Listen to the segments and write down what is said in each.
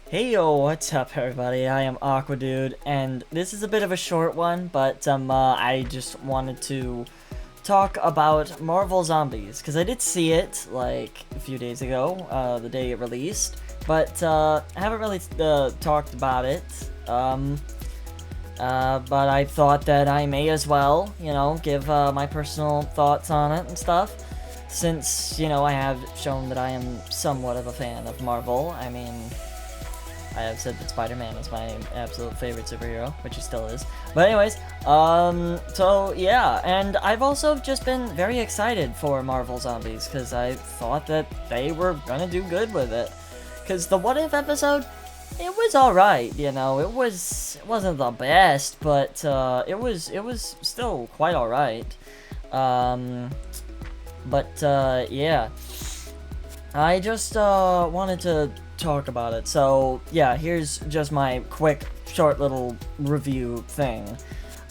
Hey yo, what's up everybody? I am Aquadude, and this is a bit of a short one, but I just wanted to talk about Marvel Zombies, because I did see it, like, a few days ago, the day it released, but I haven't really talked about it, but I thought that I may as well, give my personal thoughts on it and stuff, since, I have shown that I am somewhat of a fan of Marvel. I mean, I have said that Spider-Man is my absolute favorite superhero, which he still is. But anyways, so yeah, and I've also just been very excited for Marvel Zombies, because I thought that they were gonna do good with it. Because the What If episode, it was alright, it wasn't the best, but, it was still quite alright. Yeah. I just, wanted to talk about it. So, yeah, here's just my quick, short little review thing.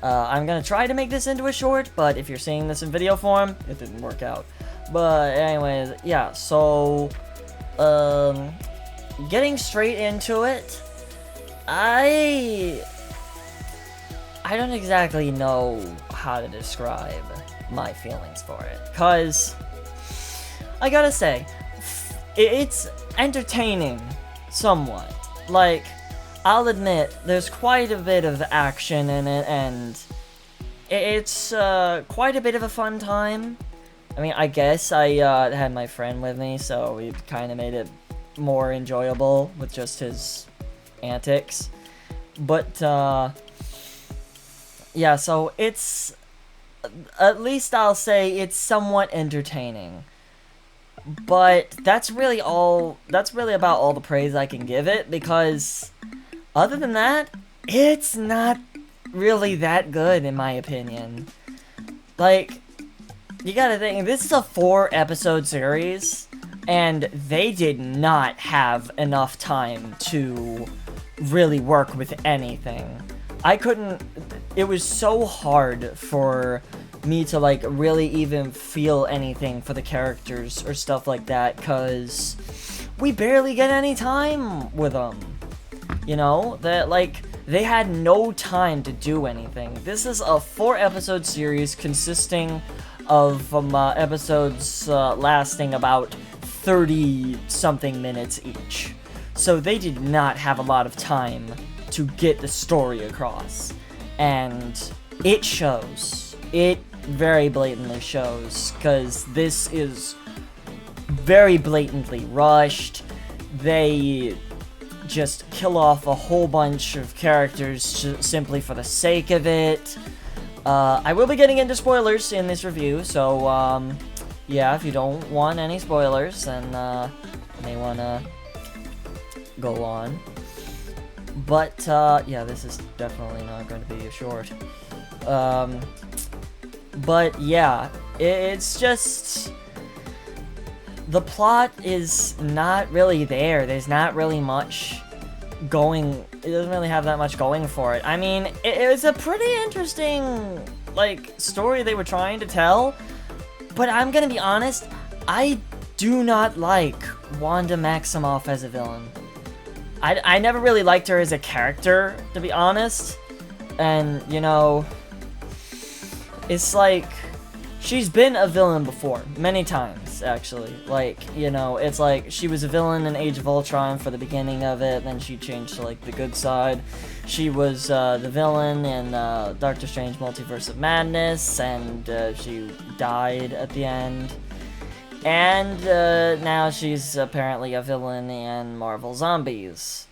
I'm gonna try to make this into a short, but if you're seeing this in video form, it didn't work out. But anyways, yeah, so, getting straight into it, I don't exactly know how to describe my feelings for it, 'cause I gotta say, it's entertaining, somewhat. Like, I'll admit, there's quite a bit of action in it, and it's quite a bit of a fun time. I mean, I guess I had my friend with me, so we kind of made it more enjoyable with just his antics. But, yeah, so it's, at least I'll say it's somewhat entertaining. But that's really about all the praise I can give it, because other than that, it's not really that good in my opinion. Like, you gotta think, this is a 4-episode series, and they did not have enough time to really work with anything. It was so hard for me to, like, really even feel anything for the characters or stuff like that, because we barely get any time with them. They had no time to do anything. This is a 4-episode series consisting of episodes lasting about 30-something minutes each. So they did not have a lot of time to get the story across. And it shows. It very blatantly shows, because this is very blatantly rushed. They just kill off a whole bunch of characters simply for the sake of it. I will be getting into spoilers in this review, so yeah, if you don't want any spoilers, then you may want to go on. But yeah, this is definitely not going to be a short. But yeah, it's just, the plot is not really there. There's not really much going, it doesn't really have that much going for it. I mean, it was a pretty interesting, like, story they were trying to tell, but I'm gonna be honest, I do not like Wanda Maximoff as a villain. I never really liked her as a character, to be honest, and, it's like, she's been a villain before, many times, actually. Like, it's like, she was a villain in Age of Ultron for the beginning of it, then she changed to, like, the good side. She was the villain in Doctor Strange Multiverse of Madness, and she died at the end. And now she's apparently a villain in Marvel Zombies.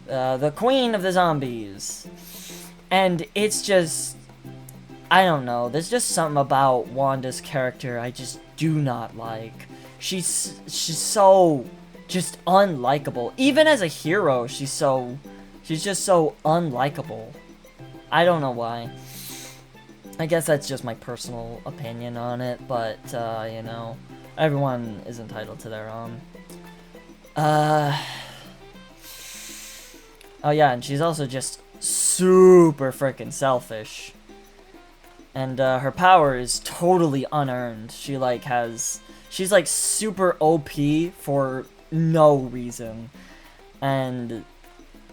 The Queen of the Zombies. And it's just, I don't know, there's just something about Wanda's character I just do not like. She's so just unlikable. Even as a hero, she's just so unlikable. I don't know why. I guess that's just my personal opinion on it, but, everyone is entitled to their own. Oh yeah, and she's also just super freaking selfish. And her power is totally unearned. She's super OP for no reason. And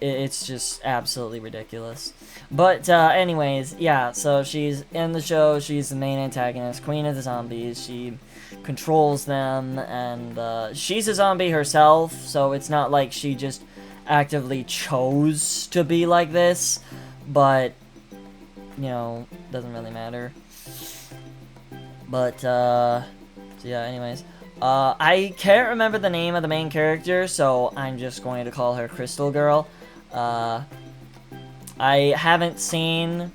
it's just absolutely ridiculous. But anyways, yeah, so she's in the show, she's the main antagonist, queen of the zombies, she controls them, and she's a zombie herself, so it's not like she just actively chose to be like this, but, you know, doesn't really matter. But, so yeah, anyways. I can't remember the name of the main character, so I'm just going to call her Crystal Girl. I haven't seen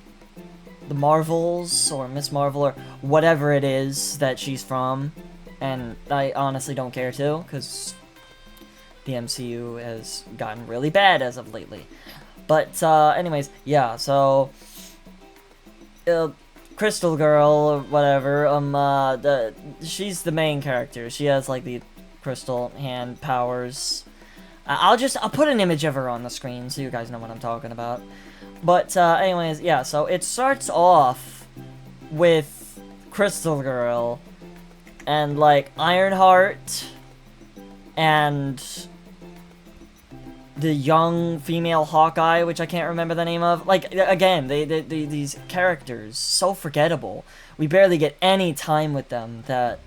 the Marvels, or Miss Marvel, or whatever it is that she's from, and I honestly don't care to, because the MCU has gotten really bad as of lately. But, anyways, yeah, so, Crystal Girl, or whatever, she's the main character. She has, like, the crystal hand powers. I'll put an image of her on the screen so you guys know what I'm talking about. But, anyways, yeah, so it starts off with Crystal Girl and, like, Ironheart and the young female Hawkeye, which I can't remember the name of. Like, again, these characters, so forgettable. We barely get any time with them, that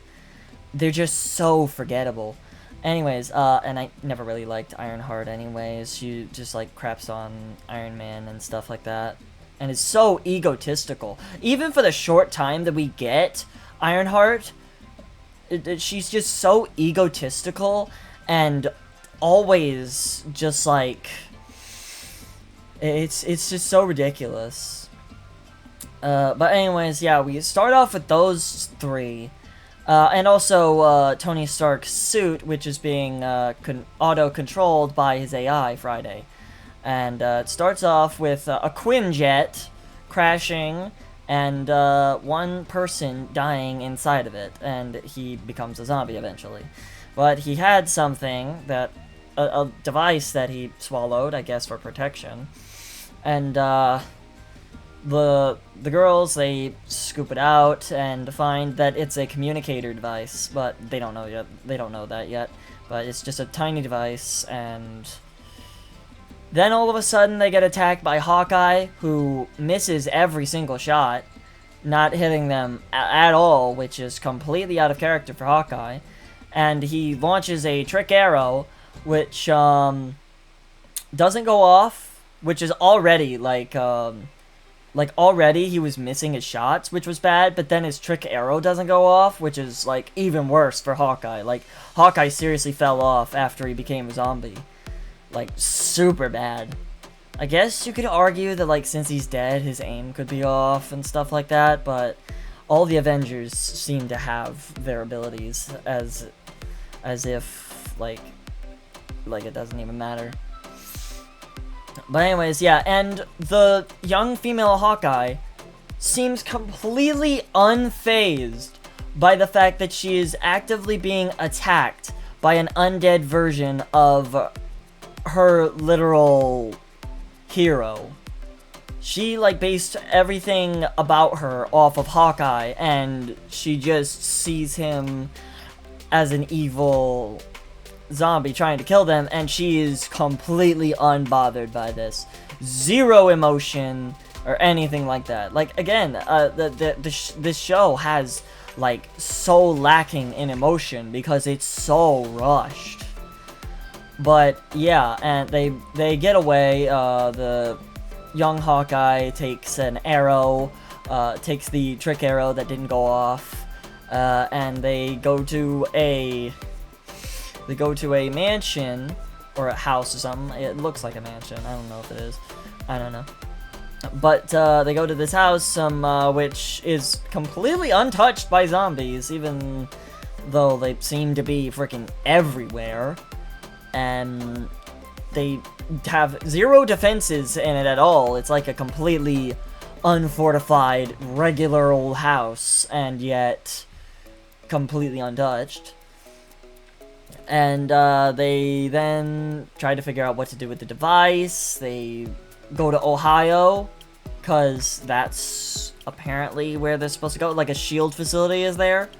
they're just so forgettable. Anyways, and I never really liked Ironheart anyways. She just, like, craps on Iron Man and stuff like that. And is so egotistical. Even for the short time that we get Ironheart, she's just so egotistical and always just, like, it's just so ridiculous. But anyways, yeah, we start off with those three. And also, Tony Stark's suit, which is being auto-controlled by his AI, Friday. And it starts off with a Quinjet crashing and one person dying inside of it, and he becomes a zombie eventually. But he had something that, a device that he swallowed, I guess for protection, and the girls, they scoop it out and find that it's a communicator device, but they don't know that yet, but it's just a tiny device. And then all of a sudden they get attacked by Hawkeye, who misses every single shot, not hitting them at all, which is completely out of character for Hawkeye. And he launches a trick arrow, which doesn't go off, which is already like already he was missing his shots, which was bad, but then his trick arrow doesn't go off, which is, like, even worse for Hawkeye. Like, Hawkeye seriously fell off after he became a zombie. Like, super bad. I guess you could argue that, like, since he's dead, his aim could be off and stuff like that, but all the Avengers seem to have their abilities as if, like it doesn't even matter. But anyways, yeah, and the young female Hawkeye seems completely unfazed by the fact that she is actively being attacked by an undead version of her literal hero. She, like, based everything about her off of Hawkeye, and she just sees him as an evil zombie trying to kill them, and she is completely unbothered by this. Zero emotion or anything like that. Like, again, this show has, like, so lacking in emotion because it's so rushed. But yeah, and they get away. The young Hawkeye takes an arrow, takes the trick arrow that didn't go off, and they go to a mansion, or a house or something. It looks like a mansion. I don't know if it is. I don't know. But they go to this house, which is completely untouched by zombies, even though they seem to be freaking everywhere. And they have zero defenses in it at all. It's like a completely unfortified, regular old house, and yet completely untouched. And they then try to figure out what to do with the device. They go to Ohio, because that's apparently where they're supposed to go. Like, a SHIELD facility is there.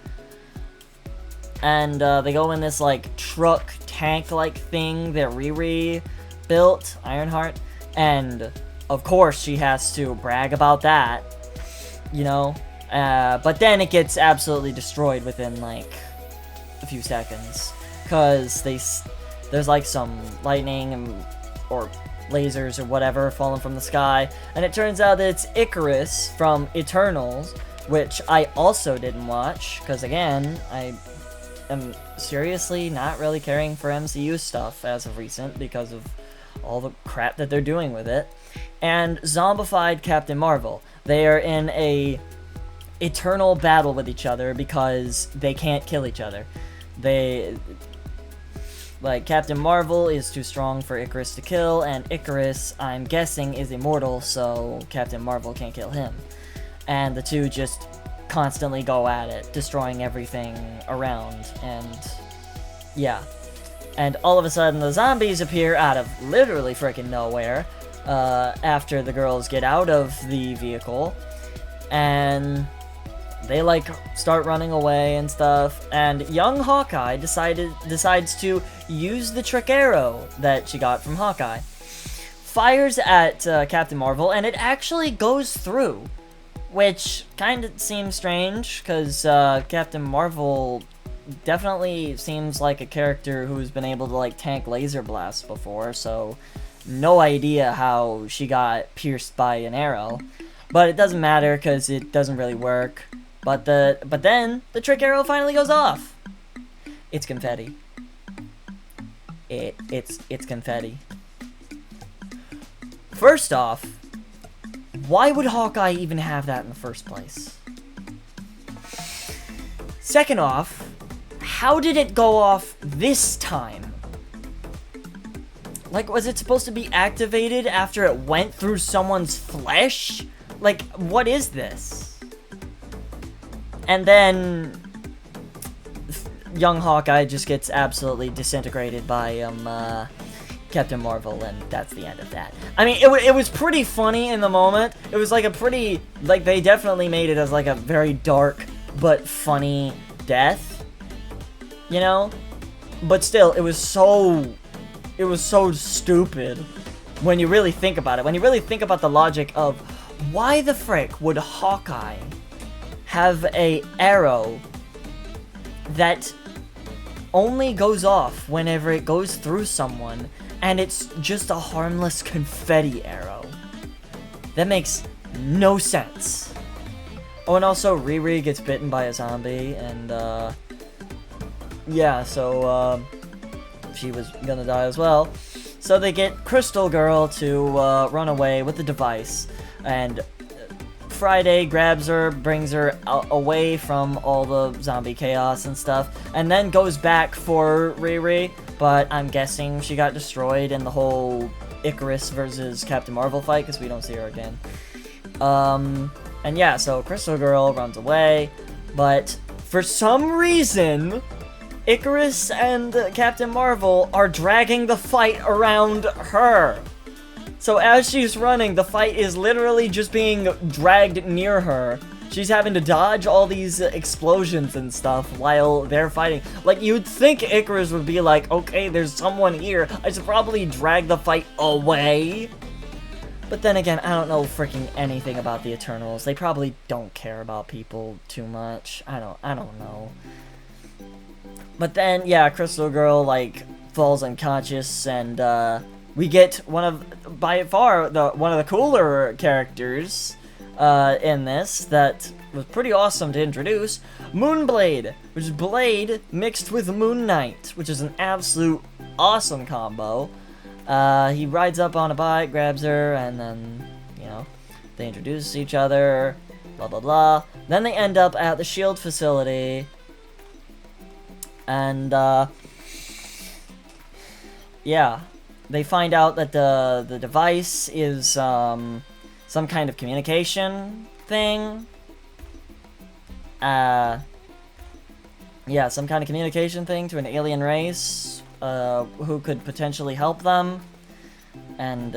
And they go in this, like, truck tank-like thing that Riri built, Ironheart, and of course she has to brag about that, you know. But then it gets absolutely destroyed within like a few seconds, because there's like some lightning or lasers or whatever falling from the sky, and it turns out that it's Icarus from Eternals, which I also didn't watch, because again, I am seriously not really caring for MCU stuff as of recent because of all the crap that they're doing with it. And zombified Captain Marvel. They are in a eternal battle with each other because they can't kill each other. Like, Captain Marvel is too strong for Icarus to kill, and Icarus, I'm guessing, is immortal, so Captain Marvel can't kill him. And the two just constantly go at it, destroying everything around, and yeah. And all of a sudden, the zombies appear out of literally freaking nowhere, after the girls get out of the vehicle, and they like start running away and stuff, and young Hawkeye decides to use the trick arrow that she got from Hawkeye. Fires at Captain Marvel, and it actually goes through, which kind of seems strange, because Captain Marvel definitely seems like a character who's been able to like tank laser blasts before, so no idea how she got pierced by an arrow. But it doesn't matter, because it doesn't really work. But then the trick arrow finally goes off. It's confetti. It's confetti. First off, why would Hawkeye even have that in the first place? Second off, how did it go off this time? Like, was it supposed to be activated after it went through someone's flesh? Like, what is this? And then young Hawkeye just gets absolutely disintegrated by Captain Marvel, and that's the end of that. I mean, it was pretty funny in the moment. It was like a pretty, like, they definitely made it as like a very dark but funny death, you know? But still, it was so stupid when you really think about it. When you really think about the logic of why the frick would Hawkeye have a arrow that only goes off whenever it goes through someone, and it's just a harmless confetti arrow? That makes no sense. Oh, and also Riri gets bitten by a zombie, and yeah, so she was gonna die as well. So they get Crystal Girl to run away with the device, and Friday grabs her, brings her away from all the zombie chaos and stuff, and then goes back for Riri, but I'm guessing she got destroyed in the whole Icarus versus Captain Marvel fight, because we don't see her again. And yeah, so Crystal Girl runs away, but for some reason, Icarus and Captain Marvel are dragging the fight around her. So as she's running, the fight is literally just being dragged near her. She's having to dodge all these explosions and stuff while they're fighting. Like, you'd think Icarus would be like, okay, there's someone here, I should probably drag the fight away. But then again, I don't know freaking anything about the Eternals. They probably don't care about people too much. I don't know. But then, yeah, Crystal Girl, like, falls unconscious, and, we get by far, one of the cooler characters, in this, that was pretty awesome to introduce, Moonblade, which is Blade mixed with Moon Knight, which is an absolute awesome combo. He rides up on a bike, grabs her, and then, you know, they introduce each other, blah blah blah. Then they end up at the SHIELD facility, and, yeah. They find out that the device is some kind of communication thing. Yeah, some kind of communication thing to an alien race who could potentially help them. And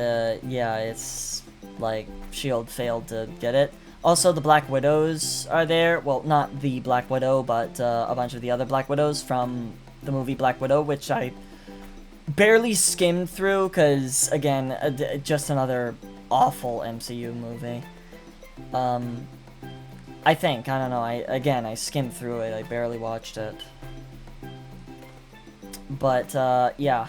yeah, it's like SHIELD failed to get it. Also, the Black Widows are there. Well, not the Black Widow, but a bunch of the other Black Widows from the movie Black Widow, which I barely skimmed through, because, again, just another awful MCU movie. I think, I don't know, I skimmed through it, I barely watched it. But, yeah.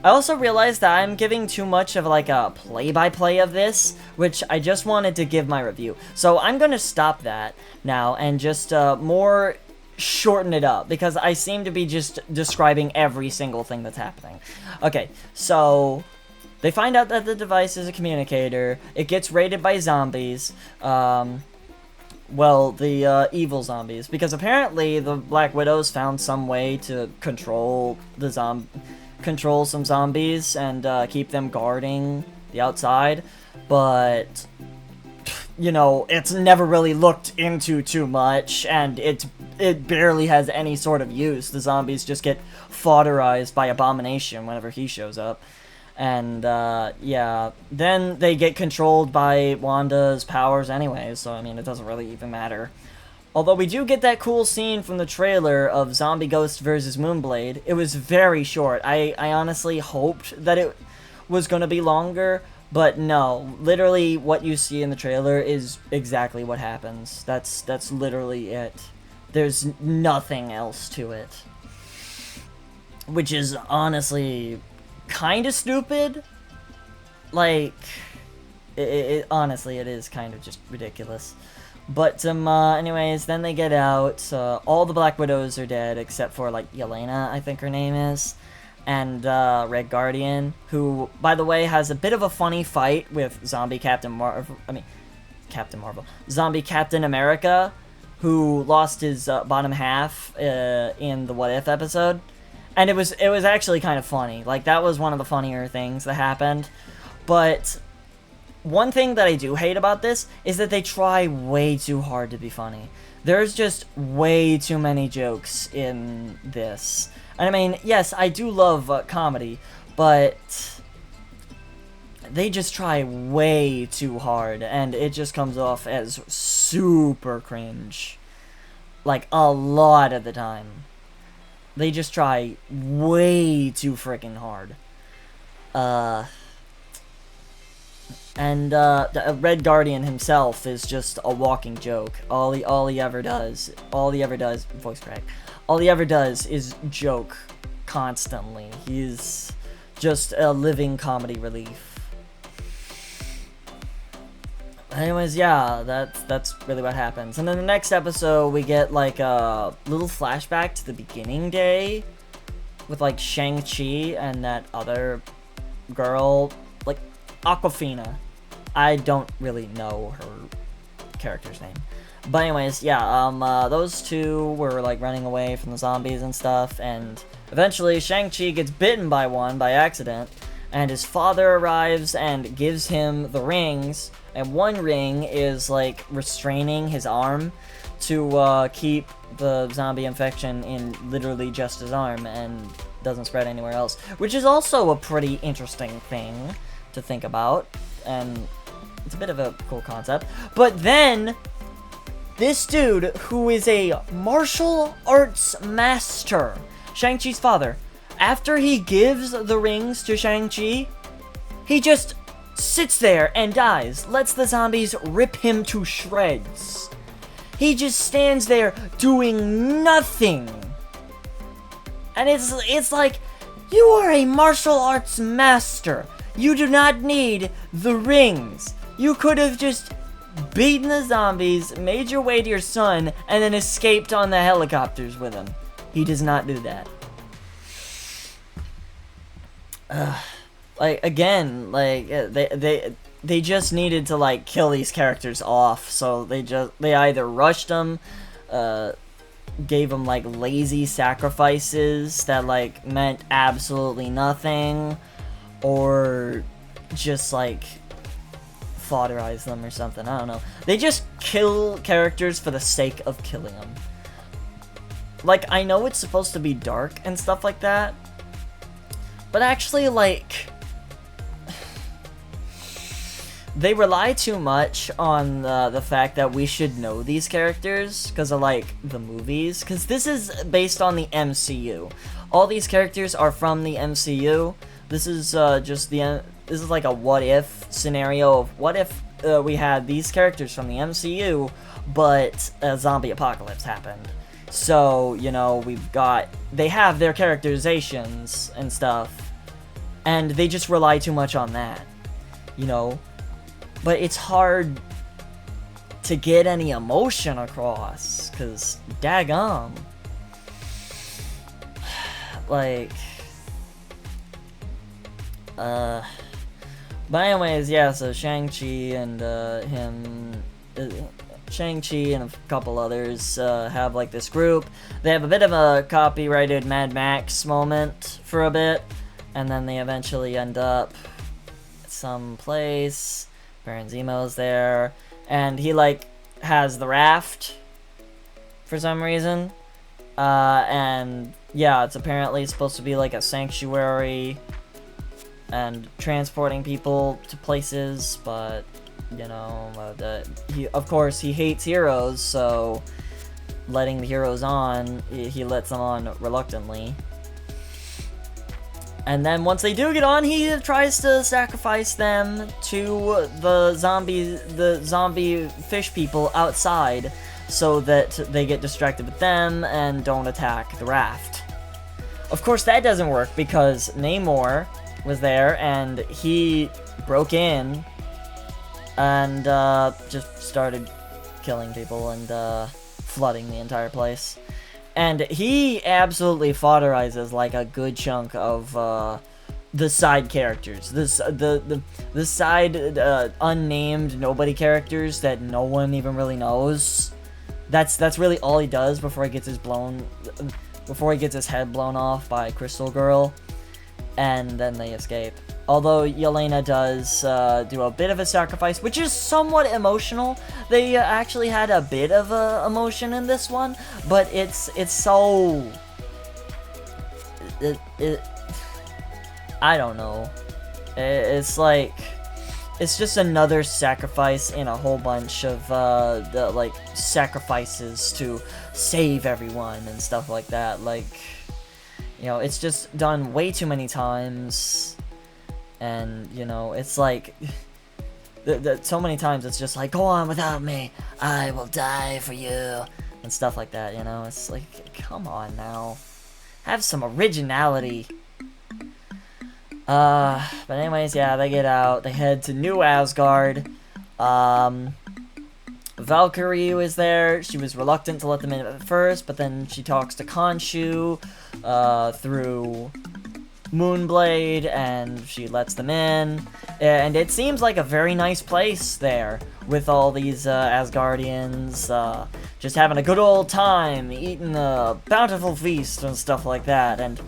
I also realized that I'm giving too much of, like, a play-by-play of this, which I just wanted to give my review. So I'm gonna stop that now, and just, more shorten it up, because I seem to be just describing every single thing that's happening. Okay, so they find out that the device is a communicator. It gets raided by zombies. Well, the evil zombies, because apparently the Black Widows found some way to control some zombies and keep them guarding the outside, but you know, it's never really looked into too much, and it barely has any sort of use. The zombies just get fodderized by Abomination whenever he shows up. And, yeah, then they get controlled by Wanda's powers anyway, so, I mean, it doesn't really even matter. Although we do get that cool scene from the trailer of Zombie Ghost versus Moonblade. It was very short. I honestly hoped that it was going to be longer, but no. Literally, what you see in the trailer is exactly what happens. That's literally it. There's nothing else to it. Which is honestly kind of stupid. Like, honestly, it is kind of just ridiculous. But, anyways, then they get out. All the Black Widows are dead, except for, like, Yelena, I think her name is. And, Red Guardian, who, by the way, has a bit of a funny fight with Zombie Captain Marvel. Zombie Captain America, who lost his, bottom half, in the What If episode. And it was actually kind of funny. Like, that was one of the funnier things that happened. But one thing that I do hate about this is that they try way too hard to be funny. There's just way too many jokes in this. And I mean, yes, I do love comedy, but they just try way too hard, and it just comes off as super cringe. Like, a lot of the time. They just try way too freaking hard. And Red Guardian himself is just a walking joke. All he ever does, voice crack. All he ever does is joke constantly. He's just a living comedy relief. Anyways, yeah, that's really what happens. And then the next episode, we get, like, a little flashback to the beginning day with, like, Shang-Chi and that other girl, like, Awkwafina. I don't really know her character's name. But anyways, yeah, those two were, like, running away from the zombies and stuff, and eventually Shang-Chi gets bitten by one by accident, and his father arrives and gives him the rings. And one ring is, like, restraining his arm to keep the zombie infection in literally just his arm and doesn't spread anywhere else. Which is also a pretty interesting thing to think about. And it's a bit of a cool concept. But then, this dude, who is a martial arts master, Shang-Chi's father, after he gives the rings to Shang-Chi, he just sits there and dies, lets the zombies rip him to shreds. He just stands there doing nothing. And it's like, you are a martial arts master. You do not need the rings. You could have just beaten the zombies, made your way to your son, and then escaped on the helicopters with him. He does not do that. Like, again, like, they just needed to, like, kill these characters off, so they either rushed them, gave them, like, lazy sacrifices that, like, meant absolutely nothing, or just, like, fodderize them or something, I don't know. They just kill characters for the sake of killing them. Like, I know it's supposed to be dark and stuff like that, but actually, like, they rely too much on the fact that we should know these characters because of, like, the movies. Because this is based on the MCU. All these characters are from the MCU. This is this is like a what-if scenario of what if we had these characters from the MCU, but a zombie apocalypse happened. So, you know, they have their characterizations and stuff, and they just rely too much on that, you know? But it's hard to get any emotion across, because daggum. Like, but anyways, yeah, so Shang-Chi and Shang-Chi and a couple others have, like, this group. They have a bit of a copyrighted Mad Max moment for a bit, and then they eventually end up at some place. Baron Zemo's there, and he, like, has the raft for some reason. And, yeah, it's apparently supposed to be, like, a sanctuary and transporting people to places, but, you know, of course, he hates heroes, so letting the heroes on, he lets them on reluctantly. And then once they do get on, he tries to sacrifice them to the zombie fish people outside so that they get distracted with them and don't attack the raft. Of course, that doesn't work because Namor was there and he broke in and just started killing people and flooding the entire place. And he absolutely fodderizes, like, a good chunk of the side characters. The side unnamed nobody characters that no one even really knows. That's really all he does before he gets his head blown off by Crystal Girl, and then they escape. Although Yelena does do a bit of a sacrifice, which is somewhat emotional. They actually had a bit of emotion in this one, but it's so... I don't know. It's like... It's just another sacrifice in a whole bunch of, like, sacrifices to save everyone and stuff like that. Like, you know, it's just done way too many times. And, you know, it's like, so many times it's just like, go on without me, I will die for you, and stuff like that, you know? It's like, come on now. Have some originality. But anyways, yeah, they get out, they head to New Asgard. Valkyrie was there. She was reluctant to let them in at first, but then she talks to Khonshu through Moonblade, and she lets them in, and it seems like a very nice place there, with all these Asgardians just having a good old time, eating a bountiful feast and stuff like that. And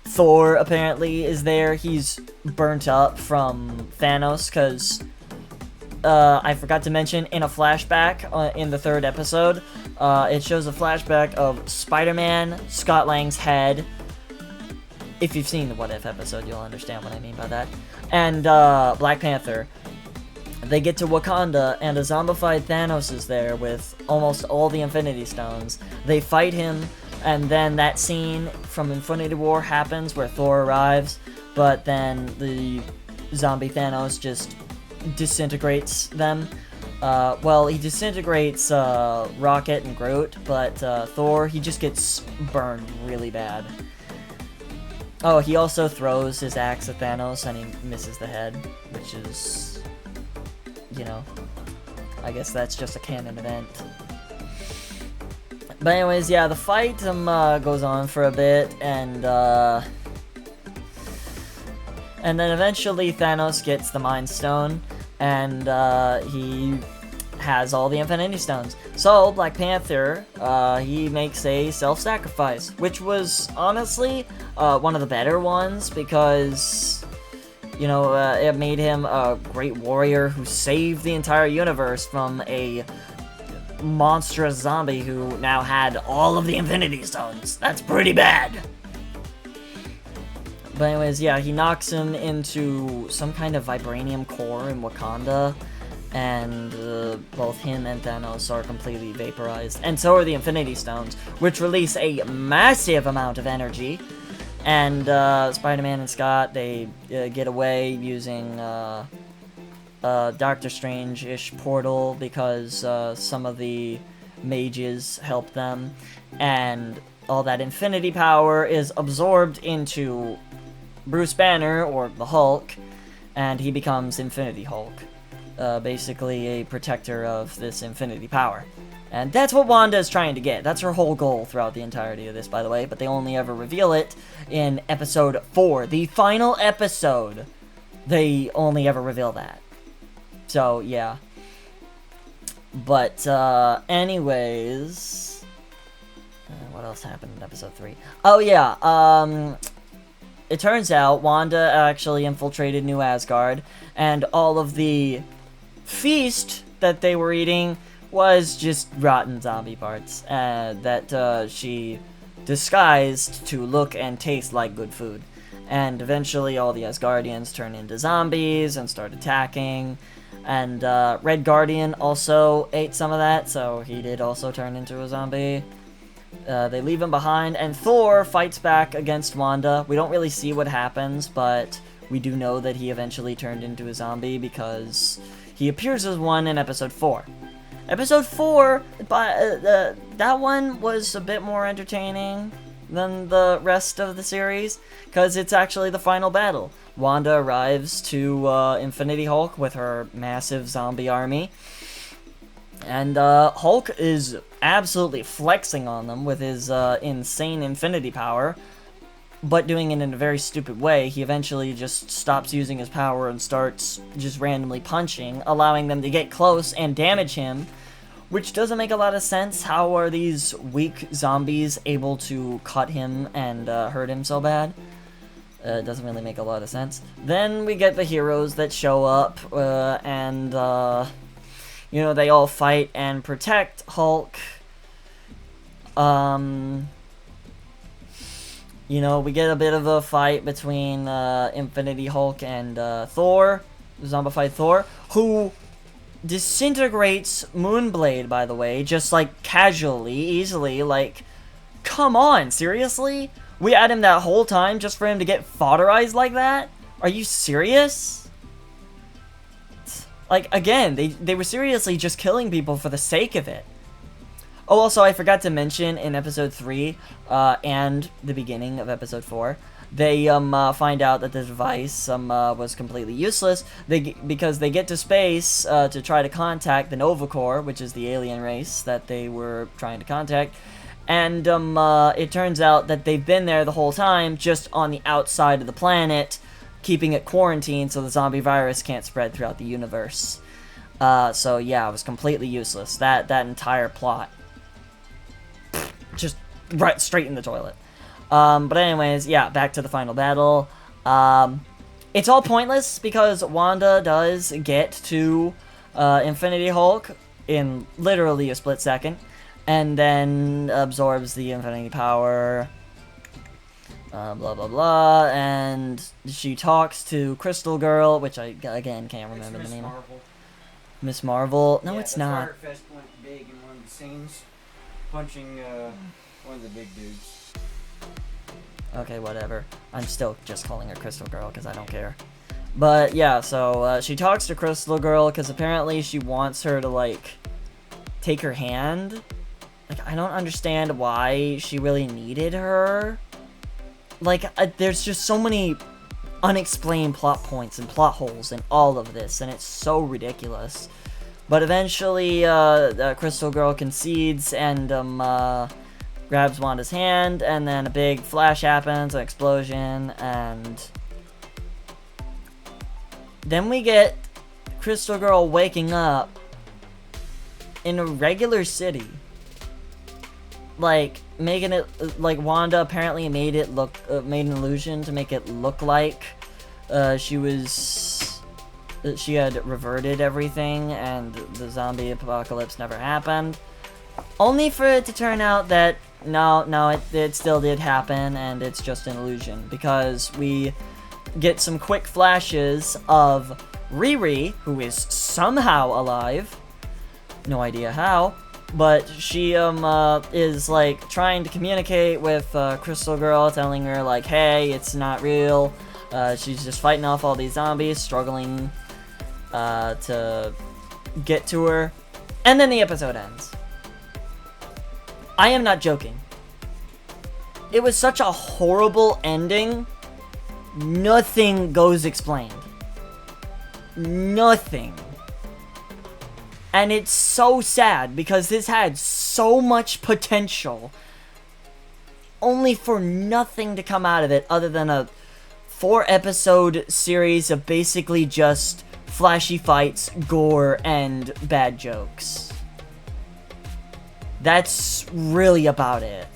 Thor apparently is there. He's burnt up from Thanos, because I forgot to mention, in a flashback in the 3rd episode, it shows a flashback of Spider-Man, Scott Lang's head. If you've seen the What If episode, you'll understand what I mean by that. And Black Panther. They get to Wakanda, and a zombified Thanos is there with almost all the Infinity Stones. They fight him, and then that scene from Infinity War happens where Thor arrives, but then the zombie Thanos just disintegrates them. Well, he disintegrates Rocket and Groot, but Thor, he just gets burned really bad. Oh, he also throws his axe at Thanos, and he misses the head, which is, you know, I guess that's just a canon event. But anyways, yeah, the fight goes on for a bit, and then eventually Thanos gets the Mind Stone, and he has all the Infinity Stones. So, Black Panther, he makes a self-sacrifice, which was, honestly, one of the better ones, because, you know, it made him a great warrior who saved the entire universe from a monstrous zombie who now had all of the Infinity Stones. That's pretty bad! But anyways, yeah, he knocks him into some kind of vibranium core in Wakanda, and both him and Thanos are completely vaporized. And so are the Infinity Stones, which release a massive amount of energy. And Spider-Man and Scott, they get away using Doctor Strange-ish portal because some of the mages help them. And all that infinity power is absorbed into Bruce Banner, or the Hulk, and he becomes Infinity Hulk. Basically a protector of this infinity power. And that's what Wanda is trying to get. That's her whole goal throughout the entirety of this, by the way, but they only ever reveal it in episode 4. The final episode, they only ever reveal that. So, yeah. But, anyways... what else happened in episode 3? Oh, yeah, it turns out Wanda actually infiltrated New Asgard, and all of the feast that they were eating was just rotten zombie parts that she disguised to look and taste like good food. And eventually all the Asgardians turned into zombies and started attacking. And Red Guardian also ate some of that, so he did also turn into a zombie. They leave him behind, and Thor fights back against Wanda. We don't really see what happens, but we do know that he eventually turned into a zombie because he appears as one in episode 4. Episode 4, that one was a bit more entertaining than the rest of the series, because it's actually the final battle. Wanda arrives to Infinity Hulk with her massive zombie army, and Hulk is absolutely flexing on them with his insane infinity power, but doing it in a very stupid way. He eventually just stops using his power and starts just randomly punching, allowing them to get close and damage him, which doesn't make a lot of sense. How are these weak zombies able to cut him and hurt him so bad? It doesn't really make a lot of sense. Then we get the heroes that show up, and you know, they all fight and protect Hulk. You know, we get a bit of a fight between Infinity Hulk and Thor, zombified Thor, who disintegrates Moonblade, by the way, just like casually, easily. Like, come on, seriously? We had him that whole time just for him to get fodderized like that? Are you serious? Like, again, they were seriously just killing people for the sake of it. Oh, also, I forgot to mention in episode 3 and the beginning of episode 4, they find out that the device was completely useless because they get to space to try to contact the Nova Corps, which is the alien race that they were trying to contact. And it turns out that they've been there the whole time, just on the outside of the planet, keeping it quarantined so the zombie virus can't spread throughout the universe. So yeah, it was completely useless. That entire plot. Just right straight in the toilet. But anyways, yeah, back to the final battle. It's all pointless because Wanda does get to Infinity Hulk in literally a split second, and then absorbs the infinity power, blah blah blah, and she talks to Crystal Girl, which I again can't remember the name of. Miss Marvel. No, yeah, it's not. Fest went big in one of the scenes, punching one of the big dudes. Okay, whatever. I'm still just calling her Crystal Girl because I don't care. But yeah, so she talks to Crystal Girl because apparently she wants her to, like, take her hand. Like, I don't understand why she really needed her. Like, there's just so many unexplained plot points and plot holes in all of this, and it's so ridiculous. But eventually, Crystal Girl concedes and grabs Wanda's hand, and then a big flash happens, an explosion, and then we get Crystal Girl waking up in a regular city. Like, making it, like, Wanda apparently made it look, made an illusion to make it look like she had reverted everything and the zombie apocalypse never happened. Only for it to turn out that, no, it still did happen, and it's just an illusion, because we get some quick flashes of Riri, who is somehow alive, no idea how, but she is like trying to communicate with Crystal Girl, telling her like, hey, it's not real. She's just fighting off all these zombies, struggling to get to her, and then the episode ends. I am not joking. It was such a horrible ending. Nothing goes explained. Nothing. And it's so sad because this had so much potential, only for nothing to come out of it other than a 4-episode series of basically just flashy fights, gore, and bad jokes. That's really about it.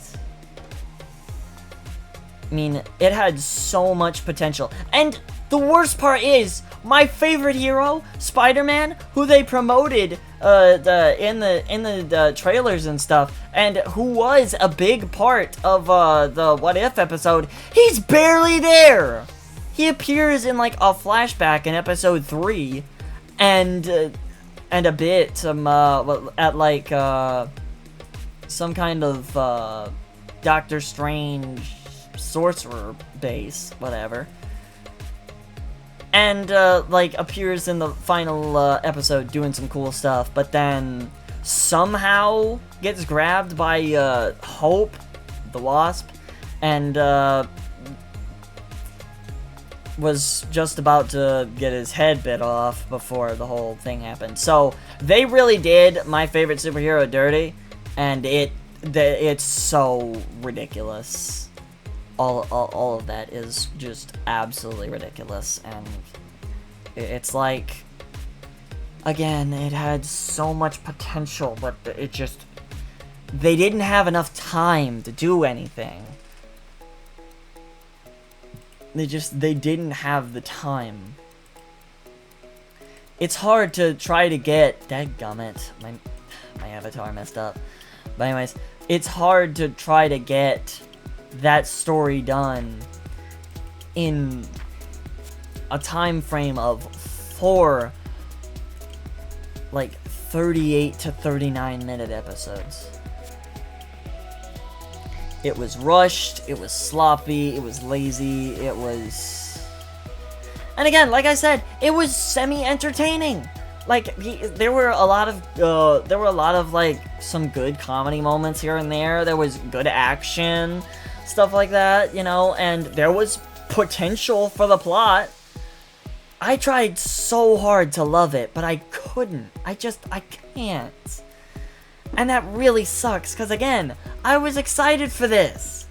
I mean, it had so much potential. And the worst part is, my favorite hero, Spider-Man, who they promoted in the trailers and stuff, and who was a big part of the What If episode, he's barely there. He appears in like a flashback in episode 3, and a bit at like some kind of Doctor Strange sorcerer base, whatever. And, like, appears in the final, episode doing some cool stuff, but then somehow gets grabbed by, Hope, the Wasp, and, was just about to get his head bit off before the whole thing happened. So, they really did my favorite superhero dirty, and it's so ridiculous. All of that is just absolutely ridiculous, and it's like, again, it had so much potential, but it just, they didn't have enough time to do anything. They didn't have the time. It's hard to try to get, dadgummit, my avatar messed up. But anyways, it's hard to try to get that story done in a time frame of 4 like 38 to 39 minute episodes. It was rushed, it was sloppy, it was lazy, it was, and again, like I said, it was semi-entertaining. Like, there were a lot of like some good comedy moments here and there. There was good action, stuff like that, you know, and there was potential for the plot. I tried so hard to love it, but I couldn't. I can't. And that really sucks, because again, I was excited for this.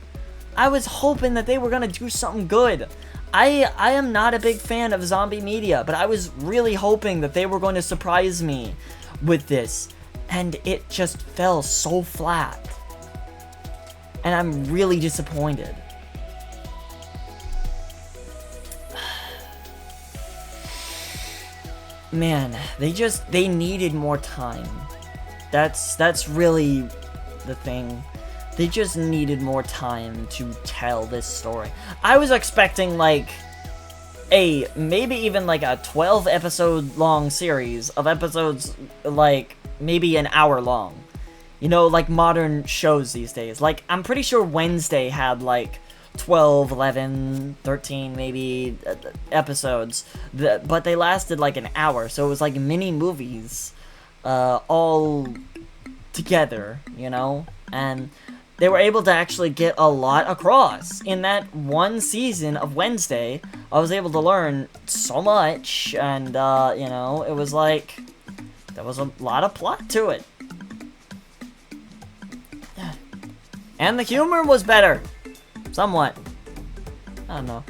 I was hoping that they were going to do something good. I am not a big fan of zombie media, but I was really hoping that they were going to surprise me with this. And it just fell so flat. And I'm really disappointed. Man, they needed more time. That's really the thing. They just needed more time to tell this story. I was expecting like maybe even like a 12 episode long series of episodes, like maybe an hour long. You know, like modern shows these days. Like, I'm pretty sure Wednesday had like 12, 11, 13 maybe episodes, but they lasted like an hour, so it was like mini movies all together, you know, and they were able to actually get a lot across. In that one season of Wednesday, I was able to learn so much, and you know, it was like, there was a lot of plot to it. And the humor was better. Somewhat. I don't know.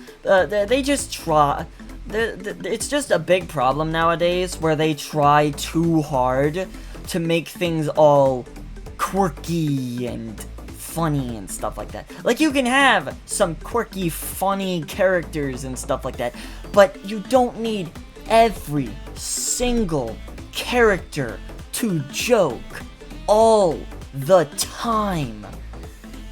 They just try. It's just a big problem nowadays where they try too hard to make things all quirky and funny and stuff like that. Like, you can have some quirky, funny characters and stuff like that, but you don't need every single character to joke all the time.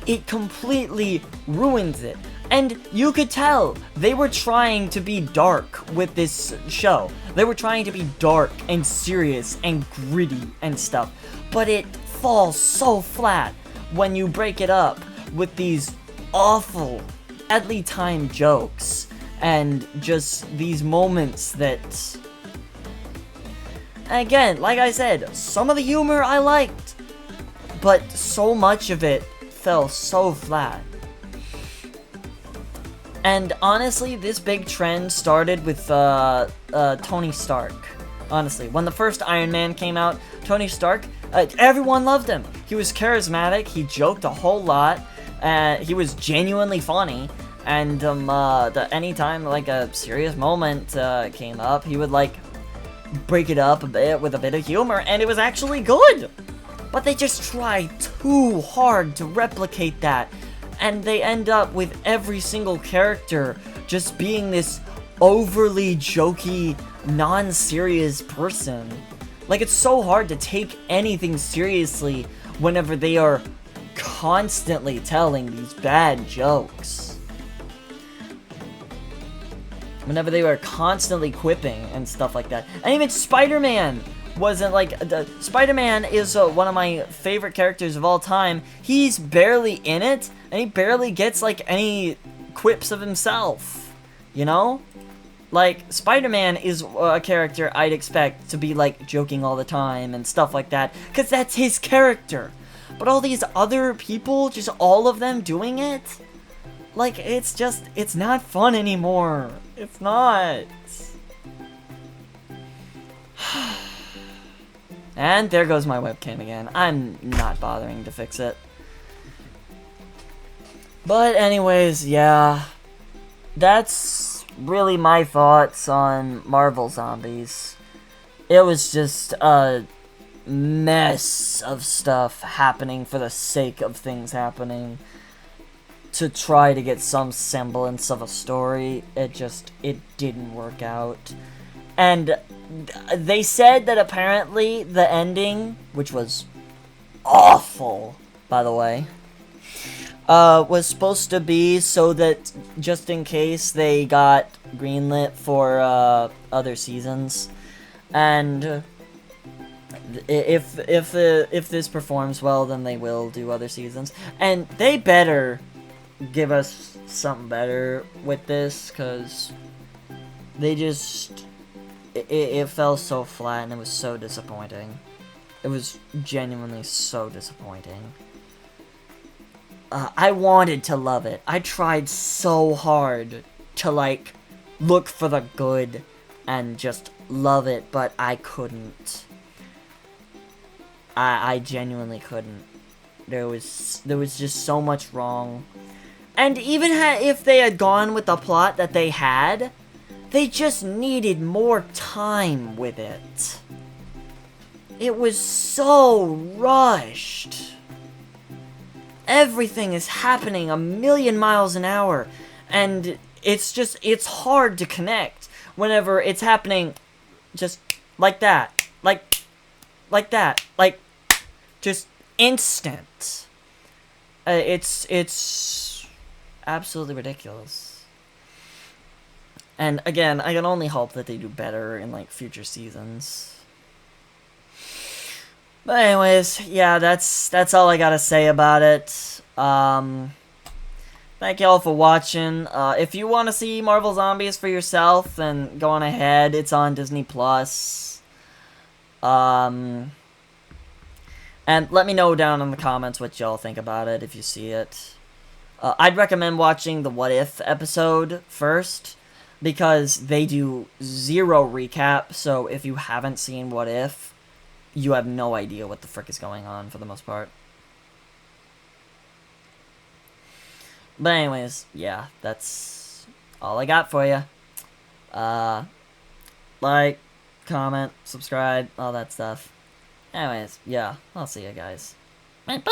It completely ruins it. And you could tell they were trying to be dark with this show. They were trying to be dark and serious and gritty and stuff. But it falls so flat when you break it up with these awful, badly timed jokes. And just these moments that... Again, like I said, some of the humor I liked. But so much of it fell so flat. And honestly, this big trend started with Tony Stark. Honestly, when the first Iron Man came out, Tony Stark, everyone loved him. He was charismatic, he joked a whole lot, he was genuinely funny, and anytime like a serious moment came up, he would like break it up a bit with a bit of humor, and it was actually good. But they just try too hard to replicate that. And they end up with every single character just being this overly jokey, non-serious person. Like, it's so hard to take anything seriously whenever they are constantly telling these bad jokes. Whenever they were constantly quipping and stuff like that. And even Spider-Man wasn't like... Spider-Man is one of my favorite characters of all time. He's barely in it, and he barely gets like any quips of himself, you know? Like, Spider-Man is a character I'd expect to be like joking all the time and stuff like that, because that's his character. But all these other people, just all of them doing it, like, it's not fun anymore. It's not. And there goes my webcam again. I'm not bothering to fix it. But anyways, yeah. That's really my thoughts on Marvel Zombies. It was just a mess of stuff happening for the sake of things happening. To try to get some semblance of a story, it didn't work out. And they said that apparently the ending, which was awful, by the way, was supposed to be so that just in case they got greenlit for other seasons, and if this performs well, then they will do other seasons, and they better give us something better with this, because they just... It fell so flat, and it was so disappointing. It was genuinely so disappointing. I wanted to love it. I tried so hard to, like, look for the good and just love it, but I couldn't. I genuinely couldn't. There was just so much wrong. And even if they had gone with the plot that they had, they just needed more time with it. It was so rushed. Everything is happening a million miles an hour, and it's hard to connect whenever it's happening just like that. Like that. Like, just instant. It's absolutely ridiculous. And again, I can only hope that they do better in, like, future seasons. But anyways, yeah, that's all I gotta say about it. Thank y'all for watching. If you want to see Marvel Zombies for yourself, then go on ahead. It's on Disney+. And let me know down in the comments what y'all think about it if you see it. I'd recommend watching the What If episode first, because they do zero recap, so if you haven't seen What If, you have no idea what the frick is going on for the most part. But anyways, yeah, that's all I got for you. Like, comment, subscribe, all that stuff. Anyways, yeah, I'll see you guys. Bye!